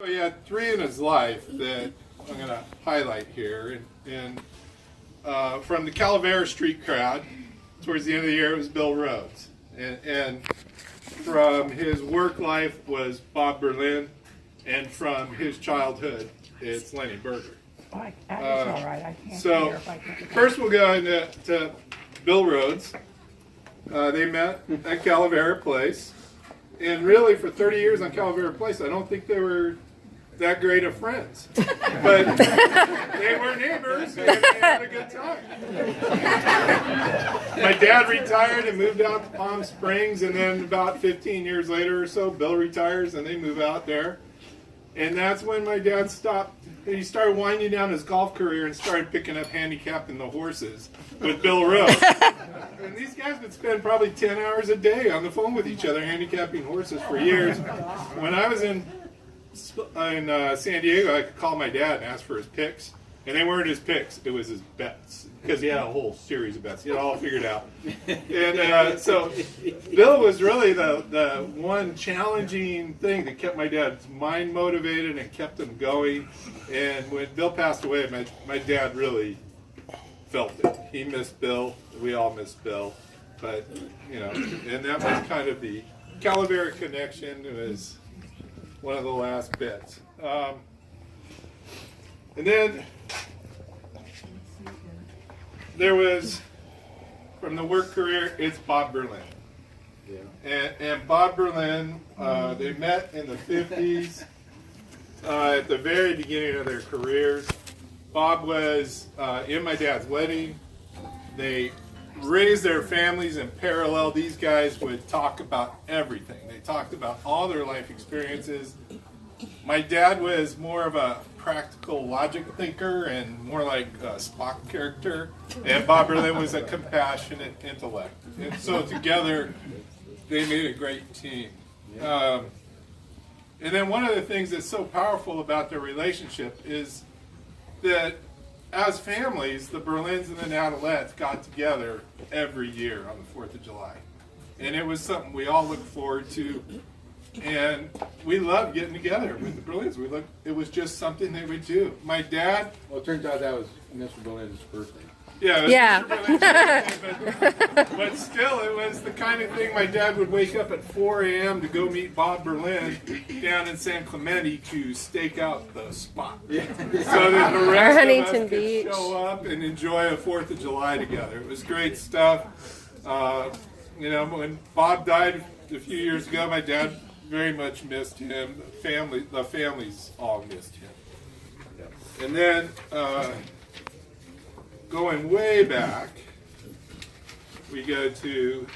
So he had three in his life that I'm going to highlight here. And from the Calavera Street crowd, towards the end of the year, it was Bill Rhodes. And from his work life was Bob Berlin. And from his childhood, it's Lenny Berger. That's all right. I can't So hear if I can. first we'll go into Bill Rhodes. They met at Calavera Place. And really, for 30 years on Calavera Place, I don't think they were that great of friends. But they were neighbors, and they had a good time. My dad retired and moved out to Palm Springs, and then about 15 years later or so, Bill retires, and they move out there. And that's when my dad stopped. He started winding down his golf career and started picking up handicapping the horses with Bill Rhodes. And these guys would spend probably 10 hours a day on the phone with each other, handicapping horses for years. When I was in San Diego, I could call my dad and ask for his picks. And they weren't his picks, it was his bets. Because he had a whole series of bets. He had it all figured out. And so Bill was really the one challenging thing that kept my dad's mind motivated and kept him going. And when Bill passed away, my dad really felt it. He missed Bill. We all missed Bill. But, and that was kind of the Calavera connection. It was one of the last bits. And then there was, from the work career, it's Bob Berlin. Yeah. And Bob Berlin, they met in the 50s, at the very beginning of their careers. Bob was in my dad's wedding. They raised their families in parallel. These guys would talk about everything. They talked about all their life experiences. My dad was more of a practical logic thinker and more like a Spock character. And Bob Berlin was a compassionate intellect. And so together, they made a great team. And then one of the things that's so powerful about their relationship is that as families, the Berlins and the Nadalets got together every year on the 4th of July. And it was something we all looked forward to. And we loved getting together with the Berlins. It was just something they would do. My dad... Well, it turns out that was Mr. Berlin's birthday. Yeah, Yeah. But still, it was the kind of thing my dad would wake up at 4 a.m. to go meet Bob Berlin down in San Clemente to stake out the spot. Yeah. So that the rest Huntington of us Beach. could show up and enjoy a 4th of July together. It was great stuff. When Bob died a few years ago, my dad very much missed him. The families all missed him. And then... going way back, we go to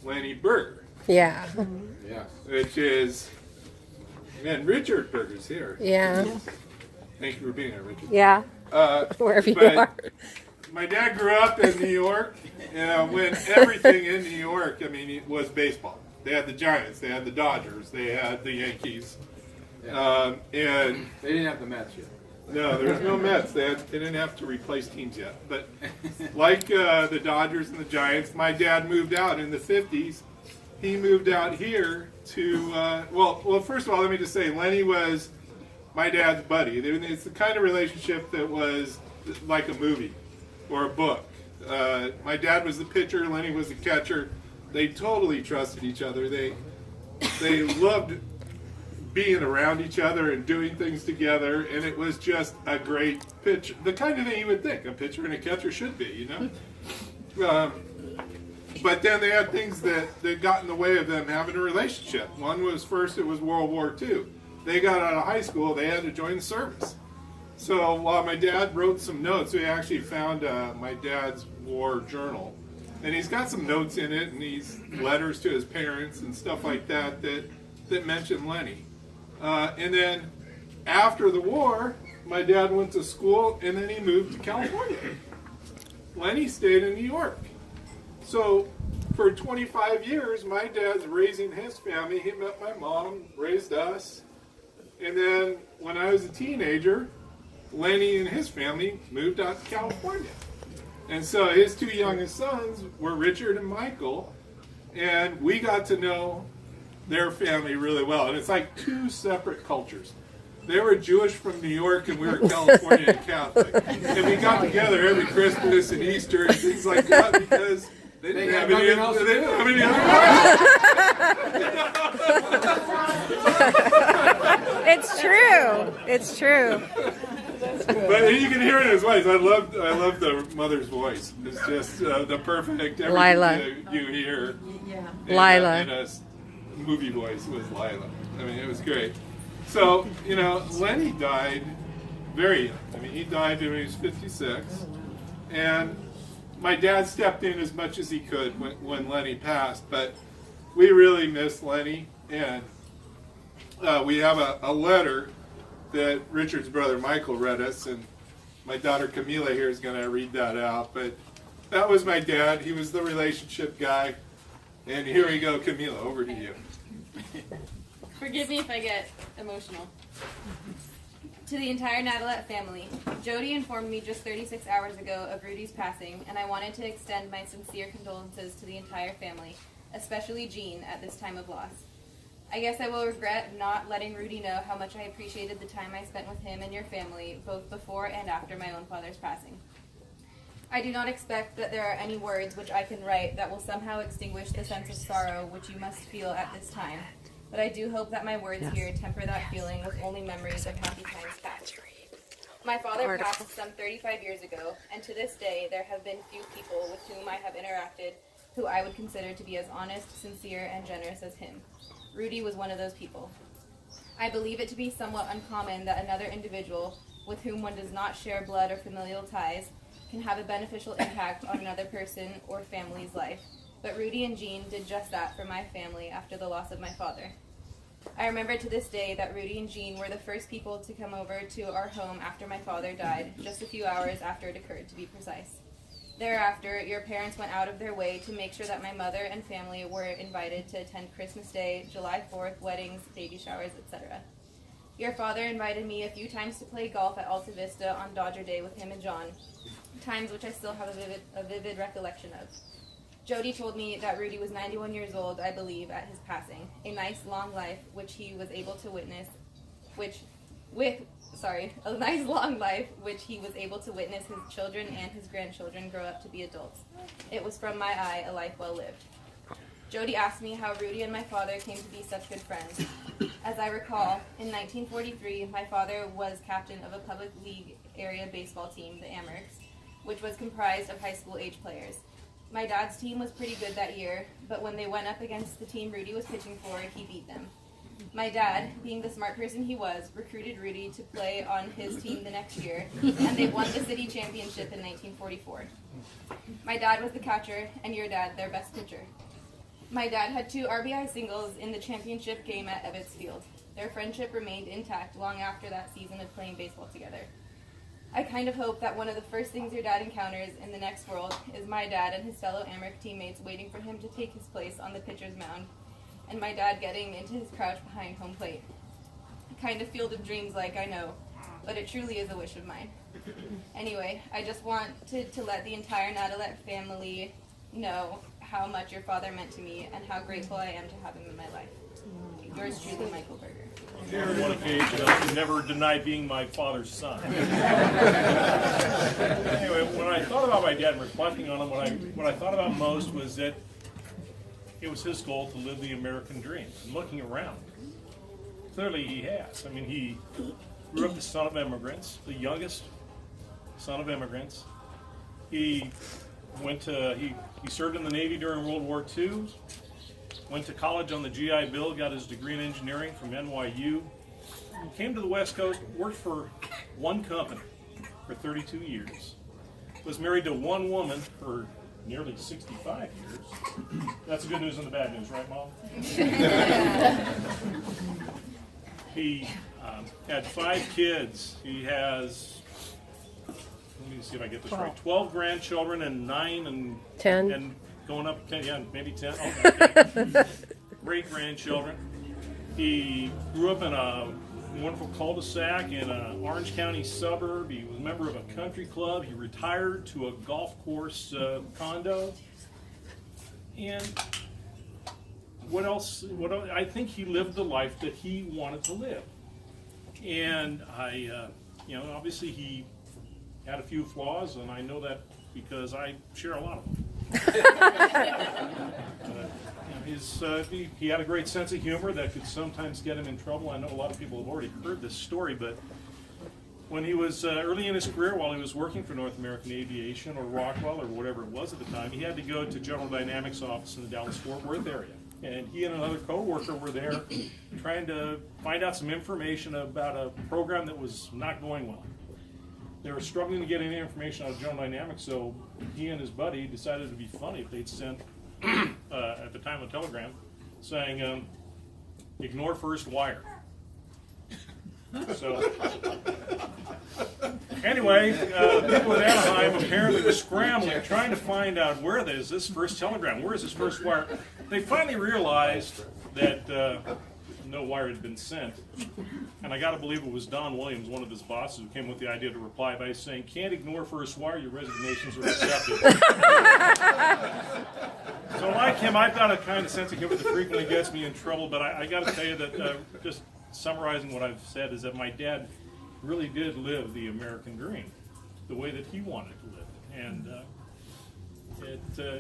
Lenny Berger. Yeah. Yes. Which is, man, Richard Berger's here. Yeah. Thank you for being here, Richard. Yeah. Wherever you are. My dad grew up in New York, when everything in New York, it was baseball. They had the Giants, they had the Dodgers, they had the Yankees. Yeah. And They didn't have the Mets yet. no, there was no Mets. They didn't have to replace teams yet. But like the Dodgers and the Giants, my dad moved out in the 50s. He moved out here to, well, first of all, let me just say, Lenny was my dad's buddy. It's the kind of relationship that was like a movie or a book. My dad was the pitcher, Lenny was the catcher. They totally trusted each other. They loved being around each other and doing things together, and it was just a great pitch. The kind of thing you would think a pitcher and a catcher should be, But then they had things that got in the way of them having a relationship. One was, first, it was World War II. They got out of high school, they had to join the service. So while my dad wrote some notes, we actually found my dad's war journal. And he's got some notes in it, and these letters to his parents and stuff like that mention Lenny. And then after the war, my dad went to school, and then he moved to California. Lenny stayed in New York. So for 25 years, my dad's raising his family. He met my mom, raised us. And then when I was a teenager, Lenny and his family moved out to California. And so his two youngest sons were Richard and Michael. And we got to know their family really well. And it's like two separate cultures. They were Jewish from New York, and we were California and Catholic. And we got together every Christmas and Easter and things like that because they didn't have any other It's true. It's true. But you can hear it in his voice. I love the mother's voice. It's just the perfect Lila. everything you hear Lila. in a movie voice was Lila. I mean, it was great. So, Lenny died very young. I mean, he died when he was 56. And my dad stepped in as much as he could when Lenny passed. But we really miss Lenny. And we have a letter that Richard's brother Michael read us, and my daughter Camila here is going to read that out. But that was my dad. He was the relationship guy. And here we go, Camila, over to you. Forgive me if I get emotional. To the entire Nadalet family, Jody informed me just 36 hours ago of Rudy's passing, and I wanted to extend my sincere condolences to the entire family, especially Jean, at this time of loss. I guess I will regret not letting Rudy know how much I appreciated the time I spent with him and your family, both before and after my own father's passing. I do not expect that there are any words which I can write that will somehow extinguish the sense of sorrow which you must feel at this time, but I do hope that my words here temper that feeling with only memories of happy times past. My father passed some 35 years ago, and to this day there have been few people with whom I have interacted who I would consider to be as honest, sincere, and generous as him. Rudy was one of those people. I believe it to be somewhat uncommon that another individual, with whom one does not share blood or familial ties, can have a beneficial impact on another person or family's life. But Rudy and Jean did just that for my family after the loss of my father. I remember to this day that Rudy and Jean were the first people to come over to our home after my father died, just a few hours after it occurred, to be precise. Thereafter, your parents went out of their way to make sure that my mother and family were invited to attend Christmas Day, July 4th, weddings, baby showers, etc. Your father invited me a few times to play golf at Alta Vista on Dodger Day with him and John, times which I still have a vivid recollection of. Jody told me that Rudy was 91 years old, I believe, at his passing. A nice long life which he was able to witness, a nice long life which he was able to witness his children and his grandchildren grow up to be adults. It was from my eye a life well lived. Jody asked me how Rudy and my father came to be such good friends. As I recall, in 1943, my father was captain of a public league area baseball team, the Amerks, which was comprised of high school age players. My dad's team was pretty good that year, but when they went up against the team Rudy was pitching for, he beat them. My dad, being the smart person he was, recruited Rudy to play on his team the next year, and they won the city championship in 1944. My dad was the catcher, and your dad their best pitcher. My dad had 2 RBI singles in the championship game at Ebbets Field. Their friendship remained intact long after that season of playing baseball together. I kind of hope that one of the first things your dad encounters in the next world is my dad and his fellow Amherst teammates waiting for him to take his place on the pitcher's mound, and my dad getting into his crouch behind home plate. A kind of field of dreams, like, I know, but it truly is a wish of mine. Anyway, I just wanted to let the entire Nadalet family know how much your father meant to me and how grateful I am to have him in my life. Yours truly, Michael Berger. On one occasion, I could never deny being my father's son. Anyway, when I thought about my dad and reflecting on him, what I thought about most was that it was his goal to live the American dream. And looking around, clearly he has. I mean, he grew up the son of immigrants, the youngest son of immigrants. He served in the Navy during World War II. Went to college on the GI Bill, got his degree in engineering from NYU. Came to the West Coast, worked for one company for 32 years. Was married to one woman for nearly 65 years. That's the good news and the bad news, right, Mom? He had 5 kids. He has, let me see if I get this right, 12 grandchildren and 9 and 10. And going up 10, yeah, maybe 10. Oh, okay. Great grandchildren. He grew up in a wonderful cul-de-sac in an Orange County suburb. He was a member of a country club. He retired to a golf course condo. And what else? I think he lived the life that he wanted to live, and obviously he had a few flaws, and I know that because I share a lot of them. He had a great sense of humor that could sometimes get him in trouble. I know a lot of people have already heard this story, but when he was early in his career, while he was working for North American Aviation or Rockwell or whatever it was at the time, he had to go to General Dynamics office in the Dallas-Fort Worth area. And he and another co-worker were there trying to find out some information about a program that was not going well. They were struggling to get any information out of General Dynamics, so he and his buddy decided it would be funny if they'd sent, at the time, a telegram saying, ignore first wire. So, anyway, people at Anaheim apparently were scrambling, trying to find out where is this first telegram, where is this first wire. They finally realized that no wire had been sent, and I got to believe it was Don Williams, one of his bosses, who came with the idea to reply by saying, "Can't ignore first wire, your resignations are accepted." So like him, I've got a kind of sense of humor that frequently gets me in trouble, but I got to tell you that just summarizing what I've said is that my dad really did live the American dream the way that he wanted to live it. And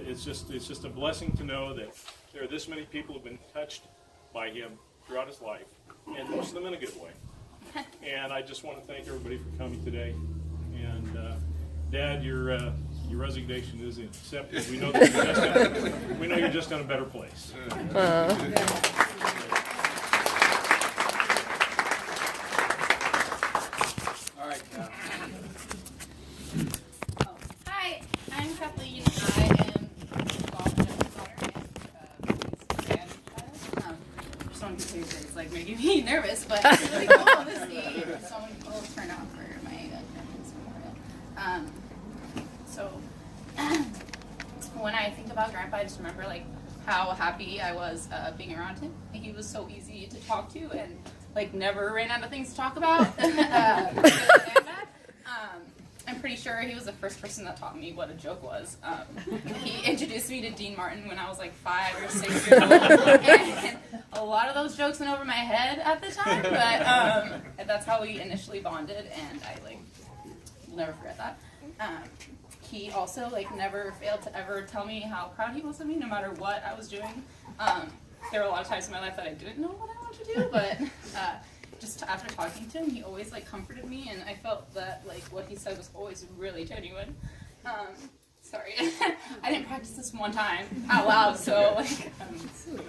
it's just a blessing to know that there are this many people who've been touched by him throughout his life, and most of them in a good way. And I just want to thank everybody for coming today. And Dad, your resignation is accepted. We know that you're just in a better place. Hi, I'm Kathleen. I am involved in the daughter and grandchild. Just wanted to say things like making me nervous, but it's really cool to see so many people turn out for my grandparents' memorial. So when I think about Grandpa, I just remember like how happy I was being around him. He was so easy to talk to and like never ran out of things to talk about. I'm pretty sure he was the first person that taught me what a joke was. He introduced me to Dean Martin when I was like 5 or 6 years old, and a lot of those jokes went over my head at the time, but that's how we initially bonded, and I will never forget that. He also never failed to ever tell me how proud he was of me, no matter what I was doing. There were a lot of times in my life that I didn't know what I wanted to do, but just after talking to him, he always comforted me, and I felt that what he said was always really genuine. Sorry, I didn't practice this one time out loud, so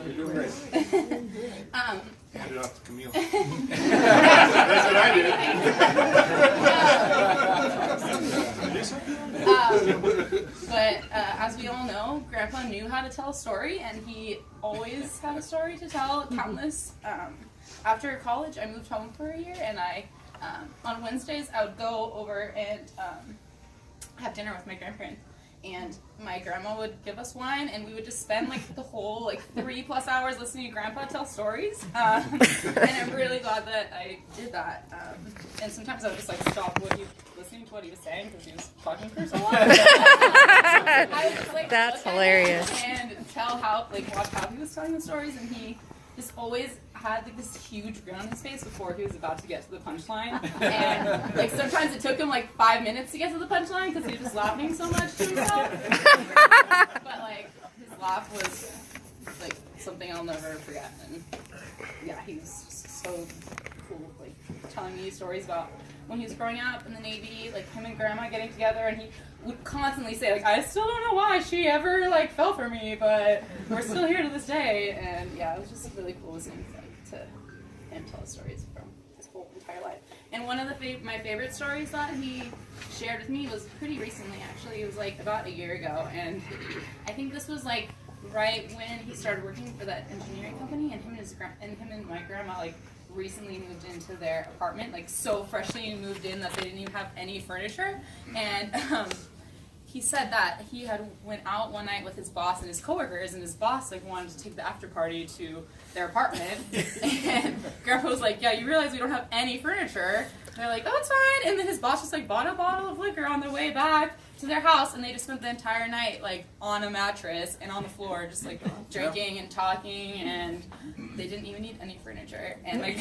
You're doing great. Hand it off to Camille. That's what I did. But as we all know, Grandpa knew how to tell a story, and he always had a story to tell, countless. After college, I moved home for a year, and on Wednesdays, I would go over and have dinner with my grandparents. And my grandma would give us wine, and we would just spend the whole 3+ hours listening to Grandpa tell stories. And I'm really glad that I did that. And sometimes I would just stop listening to what he was saying because he was talking for so long. I would just That's look at hilarious. him and tell how watch how he was telling the stories, and he just always had this huge grin on his face before he was about to get to the punchline. And sometimes it took him 5 minutes to get to the punchline because he was just laughing so much to himself. But his laugh was something I'll never forget. And yeah, he was so cool, telling me stories about when he was growing up in the Navy, him and Grandma getting together, and he would constantly say, I still don't know why she ever fell for me, but we're still here to this day. And yeah, it was just really cool listening to him tell stories from his whole entire life. And one of my favorite stories that he shared with me was pretty recently, actually. It was about a year ago, and I think this was right when he started working for that engineering company, and him and my grandma recently moved into their apartment, so freshly moved in that they didn't even have any furniture. And he said that he had went out one night with his boss and his coworkers, and his boss wanted to take the after party to their apartment. And Grandpa was yeah, you realize we don't have any furniture. they're like, oh, it's fine. And then his boss just like bought a bottle of liquor on their way back to their house, and they just spent the entire night like on a mattress and on the floor, just like drinking and talking, and they didn't even need any furniture. And like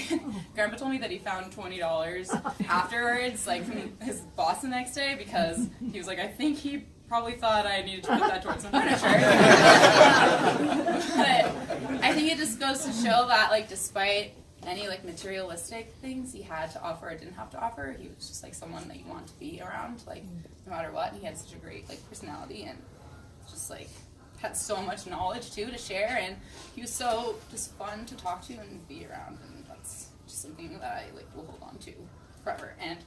Grandpa told me that he found $20 afterwards, like from his boss the next day, because he was like, I think he probably thought I needed to put that towards some furniture. But I think it just goes to show that like despite any like materialistic things he had to offer or didn't have to offer, he was just like someone that you want to be around, like no matter what. He had such a great like personality and just like had so much knowledge too to share, and he was so just fun to talk to and be around, and that's just something that I like will hold on to forever. And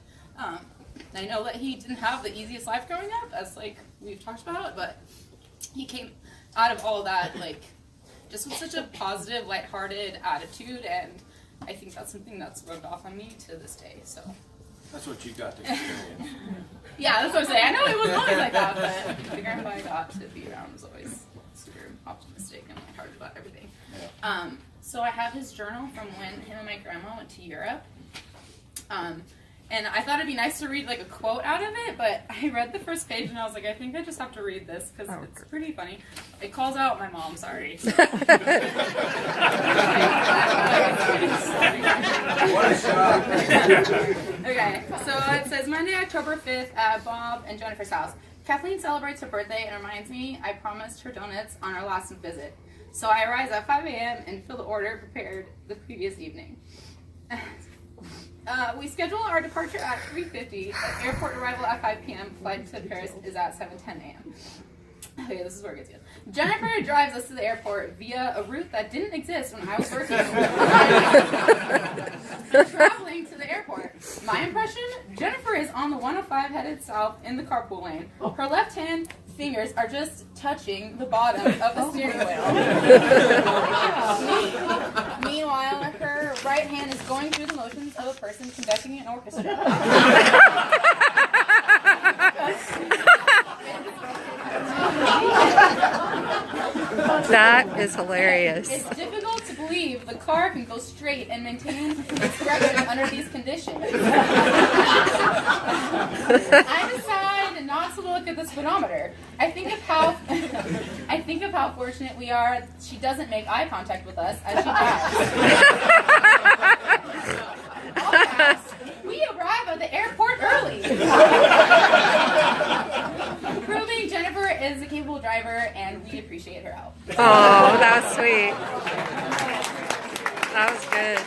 I know that he didn't have the easiest life growing up, as like we've talked about, but he came out of all of that like just with such a positive, lighthearted attitude, and I think that's something that's rubbed off on me to this day. So that's what you got to experience. yeah, that's what I'm saying. I know it wasn't always like that, but the grandpa I got to be around was always super optimistic and lighthearted about everything. Yeah. So I have his journal from when him and my grandma went to Europe. And I thought it'd be nice to read like a quote out of it, but I read the first page and I was like, I think I just have to read this because it's pretty funny. It calls out my mom, sorry. What a shock. Okay, so it says Monday, October 5th at Bob and Jennifer's house. Kathleen celebrates her birthday and reminds me I promised her donuts on our last visit. So I rise at 5 a.m. and fill the order prepared the previous evening. We schedule our departure at 3:50. Airport arrival at 5 p.m. Flight to Paris is at 7:10 a.m. Okay, this is where it gets good. Jennifer drives us to the airport via a route that didn't exist when I was working. Traveling to the airport. My impression, Jennifer is on the 105 headed south in the carpool lane. Her left hand fingers are just touching the bottom of the steering wheel. Meanwhile, her right hand is going through the motions of a person conducting an orchestra. That is hilarious. It's difficult to believe the car can go straight and maintain its direction under these conditions. I decide not to look at the speedometer. I think of how fortunate we are she doesn't make eye contact with us as she drives. We arrive at the airport early. Proving Jennifer is a capable driver and we appreciate her help. Oh, that was sweet. That was good.